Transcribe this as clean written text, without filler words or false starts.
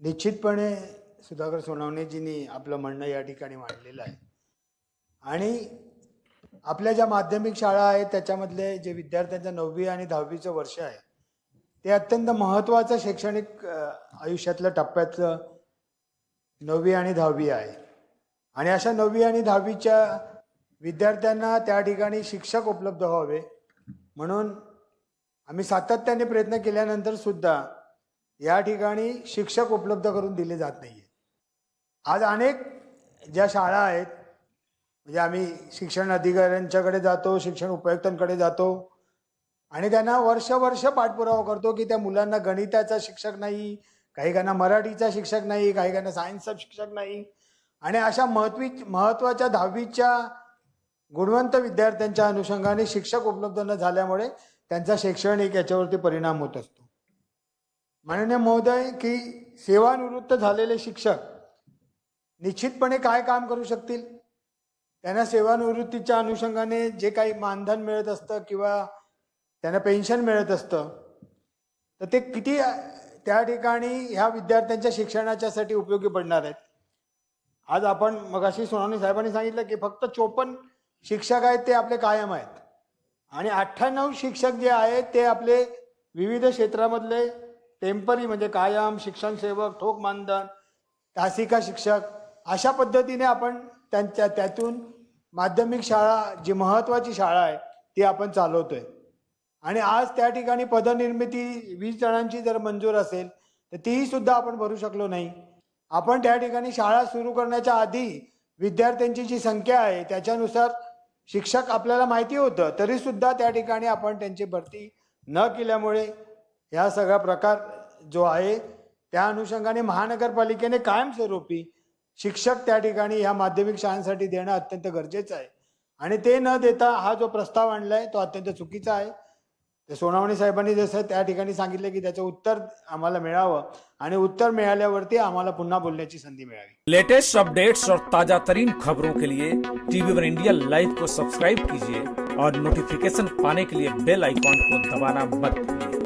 निश्चितपणे सुधाकर सोनवणेजींनी आपलं म्हणणं या ठिकाणी मांडलेलं आहे. आणि आपल्या ज्या माध्यमिक शाळा आहेत त्याच्यामधले जे विद्यार्थ्यांचं 9वी आणि 10वीचं वर्ष आहे ते अत्यंत महत्त्वाचं शैक्षणिक आयुष्यातलं टप्प्यातलं 9वी आणि 10वी आहे. आणि अशा 9वी आणि 10वीच्या विद्यार्थ्यांना त्या ठिकाणी शिक्षक उपलब्ध व्हावे म्हणून आम्ही सातत्याने प्रयत्न केल्यानंतर सुद्धा या ठिकाणी शिक्षक उपलब्ध करून दिले जात नाही. आज अनेक ज्या शाळा आहेत म्हणजे आम्ही शिक्षण अधिकाऱ्यांच्याकडे जातो, शिक्षण उपायुक्तांकडे जातो आणि त्यांना वर्ष पाठपुरावा करतो की त्या मुलांना गणिताचा शिक्षक नाही, काही काहींना मराठीचा शिक्षक नाही, काही काहींना सायन्सचा शिक्षक नाही. आणि अशा महत्त्वाच्या 10वीच्या गुणवंत विद्यार्थ्यांच्या अनुषंगाने शिक्षक उपलब्ध न झाल्यामुळे त्यांचा शैक्षणिक याच्यावरती परिणाम होत असतो. माननीय महोदय की सेवानिवृत्त झालेले शिक्षक निश्चितपणे काय काम करू शकतील? त्यांना सेवानिवृत्तीच्या अनुषंगाने जे काही मानधन मिळत असतं किंवा त्यांना पेन्शन मिळत असतं तर ते किती त्या ठिकाणी ह्या विद्यार्थ्यांच्या शिक्षणाच्यासाठी उपयोगी पडणार आहेत. आज आपण मगाशी सोनवणे साहेबांनी सांगितलं की फक्त 54 शिक्षक आहेत ते आपले कायम आहेत आणि 98 शिक्षक जे आहेत ते आपले विविध क्षेत्रामधले टेम्पररी म्हणजे कायम, शिक्षण सेवक, ठोक मानधन, तासिका शिक्षक अशा पद्धतीने आपण त्यातून माध्यमिक शाळा जी महत्त्वाची शाळा आहे ती आपण चालवतोय. आणि आज त्या ठिकाणी पदनिर्मिती 20 जणांची जर मंजूर असेल तर तीही सुद्धा आपण भरू शकलो नाही. आपण त्या ठिकाणी शाळा सुरू करण्याच्या आधी विद्यार्थ्यांची जी संख्या आहे त्याच्यानुसार शिक्षक आपल्याला माहिती होतं तरी सुद्धा त्या ठिकाणी आपण त्यांची भरती न केल्यामुळे ह्या सगळा प्रकार जो आहे त्या अनुषंगाने महानगरपालिकेने कायमस्वरूपी शिक्षक त्या ठिकाणी ह्या माध्यमिक शाळांसाठी देणं अत्यंत गरजेचं आहे. आणि ते न देता हा जो प्रस्ताव आणलाय तो अत्यंत चुकीचा आहे. ते सोनवणे साहेबांनी जसं त्या ठिकाणी सांगितलं की त्याचं उत्तर आम्हाला मिळावं आणि उत्तर मिळाल्यावरती आम्हाला पुन्हा बोलण्याची संधी मिळावी. लेटेस्ट अपडेट्स और ताजा तरीन खबरों के लिए टीवी1 इंडिया लाइव को सब्सक्राइब कीजिए और नोटिफिकेशन पाने के लिए बेल आइकॉन को दबाना मत भूलिए.